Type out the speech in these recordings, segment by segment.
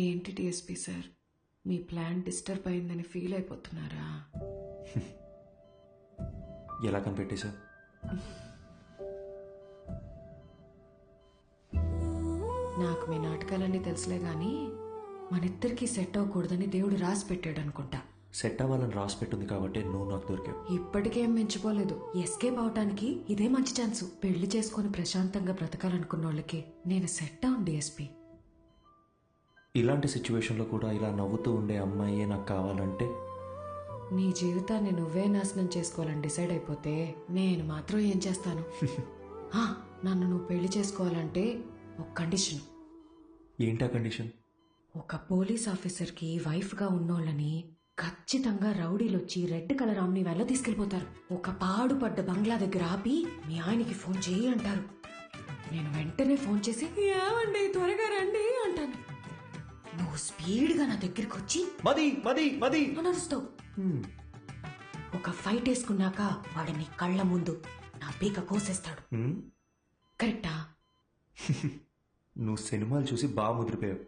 ఏంటి DSP sir, మీ plan disturb అయిందని feel అయిపోతున్నారా? ఎలా కనిపెట్టేశా? నాకు మీ నాటకాలన్నీ తెలుసులే గాని మనిద్దరికి సెట్ అవ్వకూడదని దేవుడు రాసి పెట్టాడు అనుకుంటా. సెట్ అవ్వాలని రాసి పెట్టింది కాబట్టి నువ్వు నాకు దొరికావు. ఇప్పటికేం మించిపోలేదు. ఎస్కేప్ అవటానికి ఇదే మంచి ఛాన్స్. పెళ్లి చేసుకుని ప్రశాంతంగా బ్రతకాలనుకున్న వాళ్ళకి నేను సెట్ అవును డిఎస్పీ. ఇలాంటి సిచ్యువేషన్లో కూడా ఇలా నవ్వుతూ ఉండే అమ్మాయే నాకు కావాలంటే నీ జీవితాన్ని నువ్వే నాశనం చేసుకోవాలని డిసైడ్ అయిపోతే నేను మాత్రం ఏం చేస్తాను? నన్ను నువ్వు పెళ్లి చేసుకోవాలంటే ఒక కండిషన్. ఏంటా కండిషన్? ఒక పోలీస్ ఆఫీసర్కి వైఫ్గా ఉన్నోళ్ళని ఖచ్చితంగా రౌడీలొచ్చి రెడ్ కలర్ ఆమ్ని వ్యాన్లో తీసుకెళ్లిపోతారు. ఒక పాడుపడ్డ బంగ్లా దగ్గర ఆపి మీ ఆయనకి ఫోన్ చేయి అంటారు. నేను వెంటనే ఫోన్ చేసి ఏమండి త్వరగా రండి అంటాను. నువ్వు స్పీడ్గా నా దగ్గరికి వచ్చి నడుస్తావు. ఒక ఫైట్ వేసుకున్నాక వాడు నీ కళ్ళ ముందు నా పీక కోసేస్తాడు. కరెక్టా? నువ్వు సినిమాలు చూసి బాగా ముదిరిపోయావు.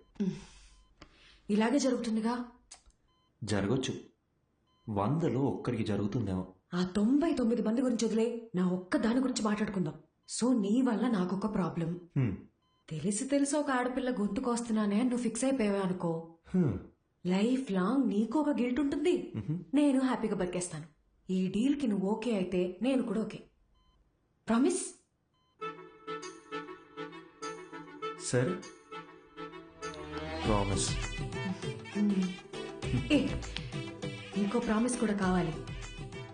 ఇలాగే జరుగుతుందిగా. జరగచ్చు, 100లో ఒక్కరికి జరుగుతుందేమో. ఆ 99 మంది గురించి వదిలే, నా ఒక్క దాని గురించి మాట్లాడుకుందాం. సో నీ వల్ల నాకొక ప్రాబ్లం. తెలిసి ఒక ఆడపిల్ల గొంతుకొస్తున్నానే నువ్వు ఫిక్స్ అయిపోయావే అనుకో, లైఫ్ లాంగ్ నీకు ఒక గిల్ట్ ఉంటుంది. నేను హ్యాపీగా బతికేస్తాను. ఈ డీల్ కి నువ్వు ఓకే అయితే నేను కూడా ఓకే. ప్రామిస్? సరే, ప్రామిస్. ఇంకో ప్రామిస్ కూడా కావాలి.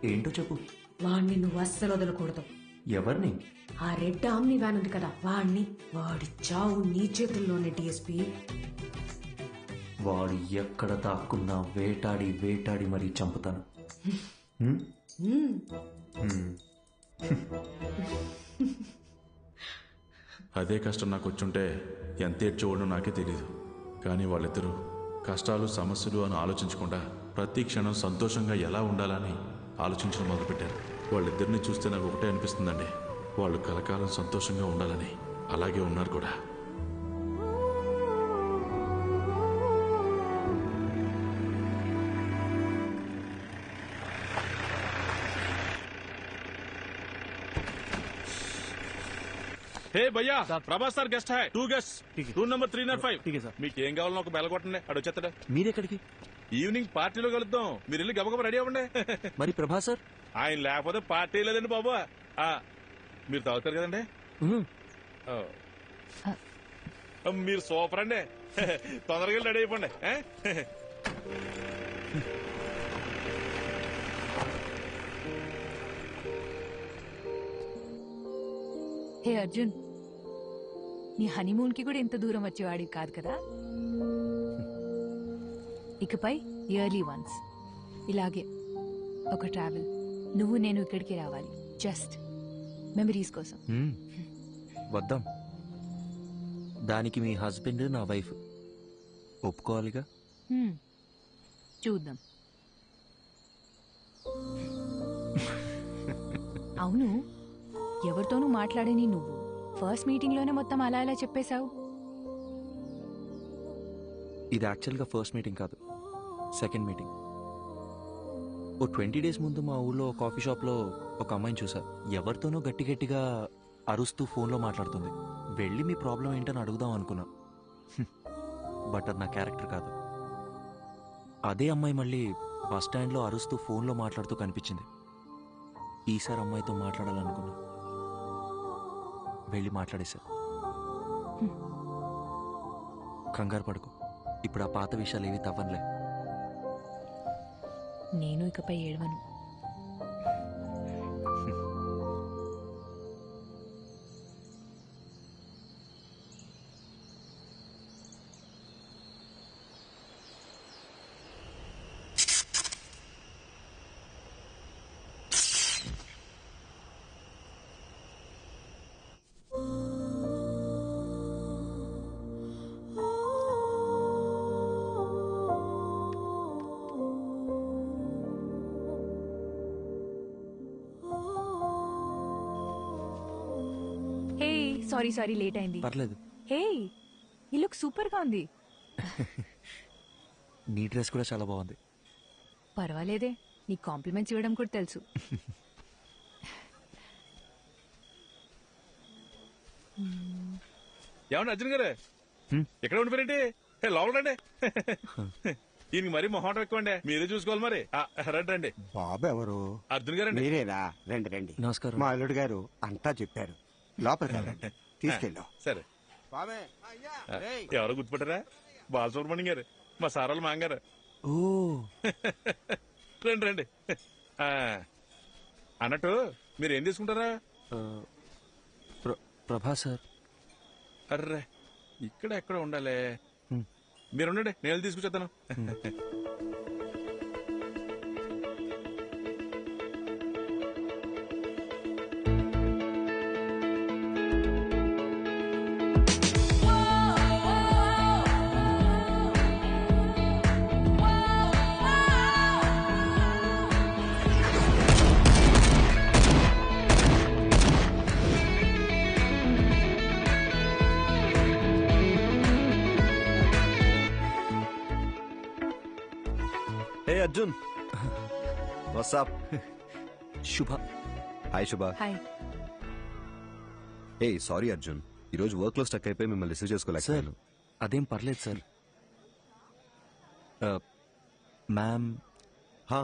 ఏంటో చెప్పు. వాణ్ణి నువ్వు అస్సలు వదలకూడదు. ఎవరిని? ఆ రెడ్ ఆమ్ని వ్యాన్ ఉంది కదా, వాణ్ణి. వాడి చావు నీ చేతుల్లోనే డిఎస్పీ. వాడు ఎక్కడ దాక్కున్నా వేటాడి వేటాడి మరీ చంపుతాను. అదే కష్టం నాకు వచ్చుంటే ఎంత ఏడ్చేవాడో నాకే తెలీదు. కానీ వాళ్ళిద్దరూ కష్టాలు సమస్యలు అని ఆలోచించకుండా ప్రతి క్షణం సంతోషంగా ఎలా ఉండాలని ఆలోచించడం మొదలుపెట్టారు. వాళ్ళిద్దరిని చూస్తే నాకు ఒకటే అనిపిస్తుందండి, వాళ్ళు కలకాలం సంతోషంగా ఉండాలని. అలాగే ఉన్నారు కూడా. హే భయ్యా, Prabhas sir guest high. 2 guest, room number 305. మీకు ఏం కావాలో ఒక బెల్ కొట్టండి, అడు వచ్చేస్తాడు. మీరెక్కడికి? ఈవినింగ్ పార్టీలో కలుద్దాం. మీరు వెళ్ళి గబగబా రెడీ అవ్వండి. మరి ప్రభాస్ సార్? ఆయన లేకపోతే పార్టీ లేదండి బాబు. మీరు తాగుతారు కదండి. మీరు సూపర్ అండి. తొందరగా రెడీ అయిపోండి. హే అర్జున్, నీ హనీమూన్ కి కూడా ఇంత దూరం వచ్చేవాడివి కాదు కదా. ఇకపై ఇయర్లీ వన్స్ ఇలాగే ఒక ట్రావెల్, నువ్వు నేను ఇక్కడికి రావాలి, జస్ట్ మెమరీస్ కోసం. వద్దాం. దానికి మీ హస్బెండ్ నా వైఫ్ ఒప్పుకోవాలిగా. చూద్దాం. అవును, ఎవరితోనూ మాట్లాడని నువ్వు ఫస్ట్ మీటింగ్ లోనే మొత్తం అలా ఇలా చెప్పేశావు. ఇది యాక్చువల్గా ఫస్ట్ మీటింగ్ కాదు, సెకండ్ మీటింగ్. ఓ 20 డేస్ ముందు మా ఊళ్ళో కాఫీ షాప్లో ఒక అమ్మాయిని చూసా. ఎవరితోనో గట్టి గట్టిగా అరుస్తూ ఫోన్లో మాట్లాడుతుంది. వెళ్ళి మీ ప్రాబ్లం ఏంటని అడుగుదాం అనుకున్నా, బట్ అది నా క్యారెక్టర్ కాదు. అదే అమ్మాయి మళ్ళీ బస్ స్టాండ్లో అరుస్తూ ఫోన్లో మాట్లాడుతూ కనిపించింది. ఈసారి అమ్మాయితో మాట్లాడాలనుకున్నా, వెళ్ళి మాట్లాడేశా. కంగారు పడుకో, ఇప్పుడు ఆ పాత విషయాలు ఏవి తవ్వనులే. నేను ఇకపై ఏడవను. సారీ లేట్ అయింది. పర్లేదు. హే, ఈ లుక్ సూపర్ గా ఉంది. నీ డ్రెస్ కూడా చాలా బాగుంది. పర్వాలేదే, నీకు కాంప్లిమెంట్స్ ఇవ్వడం కూడా తెలుసు. ఏమన్నా అర్జున్ గారు ఎక్కడ ఉండిపోయారండి? లోపల రండి. ఈయనకి మరీ మొహాటం ఎక్కువ అండి, మీరే చూసుకోవాలి మరి. రండి రండి. బాబు ఎవరు? అర్జున్ గారండి. మీరేనా? రండి రండి. నమస్కారం. మా అల్లుడు గారు అంతా చెప్పారు. లోపలికి వెళ్ళండి. తీసుకెళ్ళు. సరే. బాబే ఎవరో గుర్తుపట్టారా? బాలసుబ్రహ్మణ్యం గారు, మా సారాలు మాంగారు. ఓ రండి రండి. అన్నట్టు మీరు ఏం తీసుకుంటారా? ప్రభా సార్. అర్రే, ఇక్కడ ఎక్కడ ఉండాలి. మీరు ఉండండి, నేను తీసుకొచ్చేస్తాను. Hey Arjun, what's up? శుభ. Hi Shubha. Hi. Hey, sorry Arjun. ఈరోజు వర్క్ లో స్టక్ అయిపోయి మిమ్మల్ని రిసీవ్ సార్ చేసుకోలేకపోయాను. అదేం పర్లేదు సార్. మ్యామ్. హా,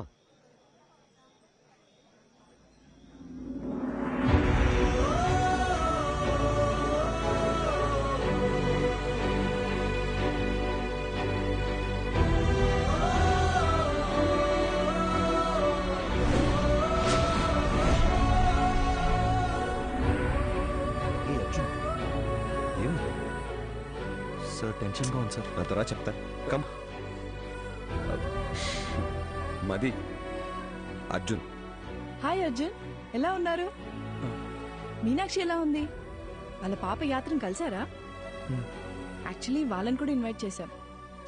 ఏ అర్జున్, ఏం సార్ టెన్షన్గా ఉంది సార్. నా త్వరగా చెప్తా. కమ్. మది, అర్జున్. హాయ్ అర్జున్, ఎలా ఉన్నారు? మీనాక్షి ఎలా ఉంది? వాళ్ళ పాప యాత్రను కలిసారా? యాక్చువల్లీ వాళ్ళని కూడా ఇన్వైట్ చేశాం.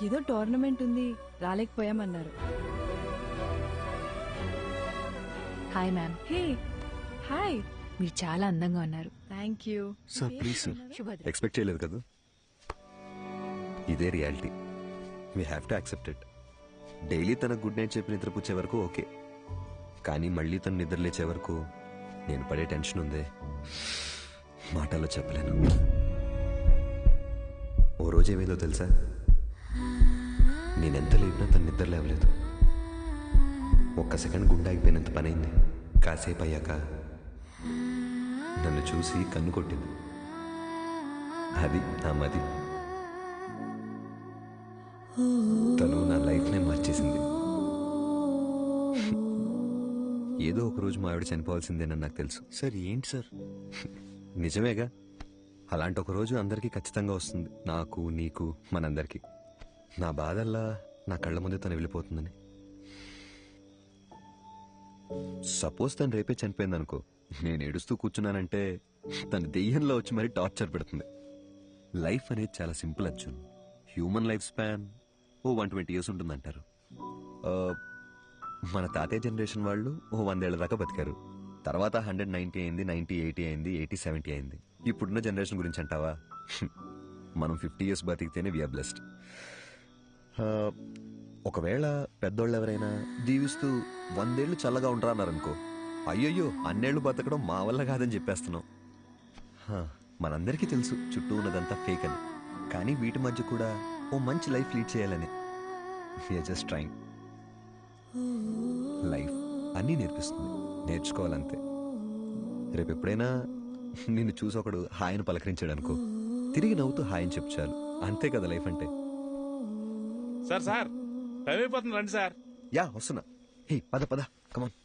ఏదో టోర్నమెంట్ ఉంది, రాలేకపోయామన్నారు. Hi ma'am. Hey hi. మీరు చాలా అందంగా ఉన్నారు. Thank you. Sir please sir. Subhadra. Expect చేయలేదు కదా. ఇదే reality. We have to accept it. Daily తన గుడ్ నైట్ చెప్పి నిద్రపుచ్చే వరకు ఓకే, కానీ మళ్ళీ తను నిద్ర లేచే వరకు నేను పడే టెన్షన్ ఉందే, మాటల్లో చెప్పలేను. ఓ రోజు ఏమైందో తెలుసా? నేనెంత లేపినా తను నిద్ర లేవలేదు. ఒక్క సెకండ్ గుండె ఆగిపోయినంత పనైంది. కాసేపు అయ్యాక నన్ను చూసి కన్ను కొట్టింది. అది నా మది. తను నా లైఫ్నే మార్చేసింది. ఏదో ఒక రోజు మా ఆవిడ చనిపోవాల్సిందేనని నాకు తెలుసు. సార్ ఏంటి సార్? నిజమేగా. అలాంటి ఒక రోజు అందరికీ ఖచ్చితంగా వస్తుంది, నాకు, నీకు, మనందరికీ. నా బాధల్లా నా కళ్ళ ముందే తను వెళ్ళిపోతుందని. సపోజ్ తను రేపే చనిపోయింది అనుకో, నేను ఏడుస్తూ కూర్చున్నానంటే తను దెయ్యంలో వచ్చి మరీ టార్చర్ పెడుతుంది. లైఫ్ అనేది చాలా simple Arjun. Human life span ఓ 120 years ఉంటుందంటారు. మన తాతయ్య జనరేషన్ వాళ్ళు ఓ 100 ఏళ్ల దాకా బతికారు. తర్వాత 190 అయింది, 90, 80 అయింది, 80, 70 అయింది. ఇప్పుడున్న జనరేషన్ గురించి అంటావా? మనం 50 years బతికితేనే వీఆర్ బ్లెస్డ్. ఒకవేళ పెద్దోళ్ళు ఎవరైనా దీవిస్తూ 100 ఏళ్ళు చల్లగా ఉంటారా అన్నారనుకో, అయ్యయ్యో అన్నేళ్లు బతకడం మా వల్ల కాదని చెప్పేస్తున్నాం. మనందరికీ తెలుసు చుట్టూ ఉన్నదంతా ఫేక్ అని, కానీ వీటి మధ్య కూడా ఓ మంచి లైఫ్ లీడ్ చేయాలని వీఆర్ జస్ట్ ట్రైంగ్. లైఫ్ అన్నీ నేర్పిస్తుంది, నేర్చుకోవాలంతే. రేపు ఎప్పుడైనా నిన్ను చూసి ఒకడు హాయిని పలకరించాడు అనుకో, తిరిగి నవ్వుతూ హాయిని చెప్పు చాలు. అంతే కదా లైఫ్ అంటే. సార్ సార్ టైం అయిపోతుంది, రండి సార్. యా వస్తున్నా. హే పద పద, కమాన్.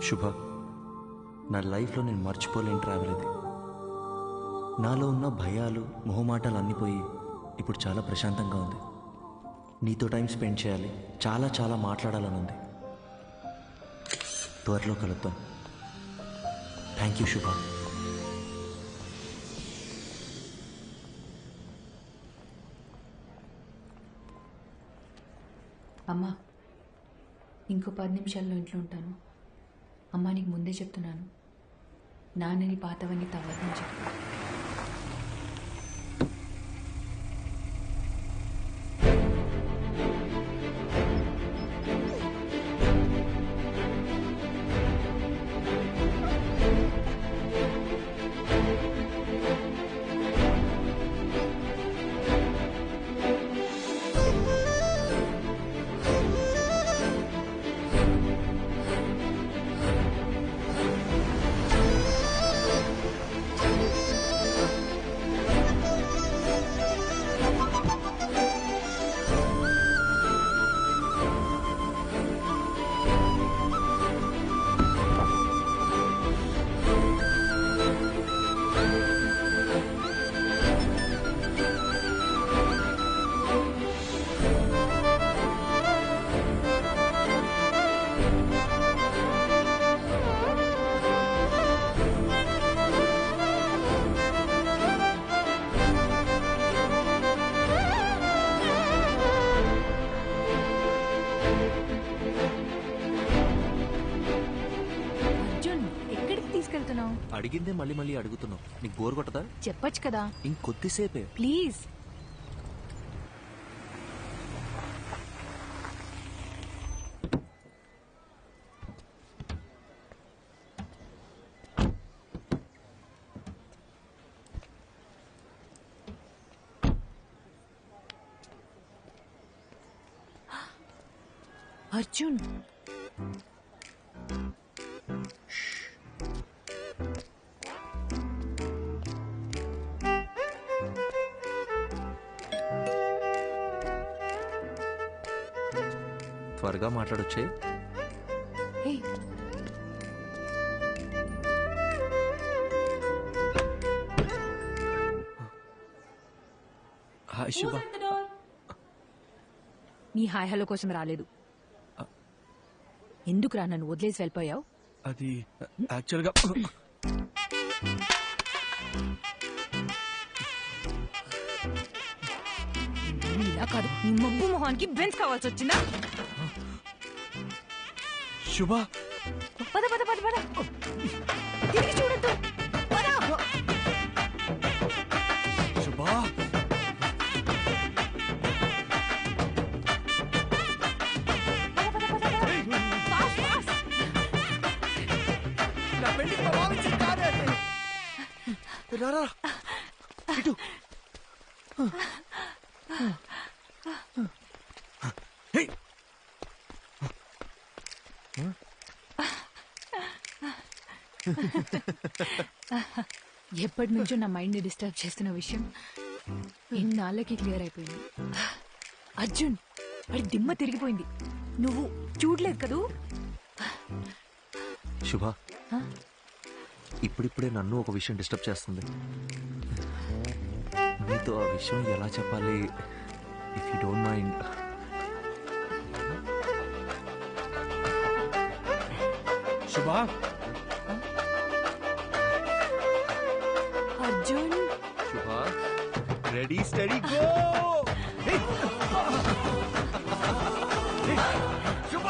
శుభ, నా లైఫ్లో నేను మర్చిపోలేని ట్రావెల్ ఇది. నాలో ఉన్న భయాలు మొహమాటాలు అన్నీ పోయి ఇప్పుడు చాలా ప్రశాంతంగా ఉంది. నీతో టైం స్పెండ్ చేయాలి, చాలా చాలా మాట్లాడాలని ఉంది. త్వరలో కలుద్దాం. థ్యాంక్ యూ శుభ. అమ్మా, ఇంకో 10 నిమిషాల్లో ఇంట్లో ఉంటాను. అమ్మా, నీకు ముందే చెప్తున్నాను, నాన్నని పాతవన్నీ తవ్వద్దని చెప్పు. అడిగిందే మళ్ళీ మళ్ళీ అడుగుతున్నావు. నీకు బోర్ కొట్టదా? చెప్పొచ్చు కదా. ఇంకొద్దిసేపే ప్లీజ్. అర్జున్, త్వరగా మాట్లాడొచ్చే. హే, హాయ్ శుభ. నీ హాయ్ హలో కోసం రాలేదు. ఎందుకు రా నన్ను వదిలేసి వెళ్ళిపోయావు? అది యాక్చువల్గా ఇలా కాదు, నీ మబ్బు మొహానికి బెంచ్ కావాల్సి వచ్చిందా? శుభ, పద పద పద పద, తిరిగి చూడద్దు. పద. శుభ, రారా ఇటు. ఎప్పటి నుంచో నా మైండ్ ని డిస్టర్బ్ చేస్తున్న విషయం ఇన్నాళ్ళకి క్లియర్ అయిపోయింది. అర్జున్, వాడి దిమ్మ తిరిగిపోయింది. నువ్వు చూడలేదు కదూ? శుభ, ఇప్పుడిప్పుడే నన్ను ఒక విషయం డిస్టర్బ్ చేస్తుంది. నీతో ఆ విషయం ఎలా చెప్పాలి? If you don't mind. శుభ, అర్జున్. శుభ, రెడీ స్టడీ గో. శుభ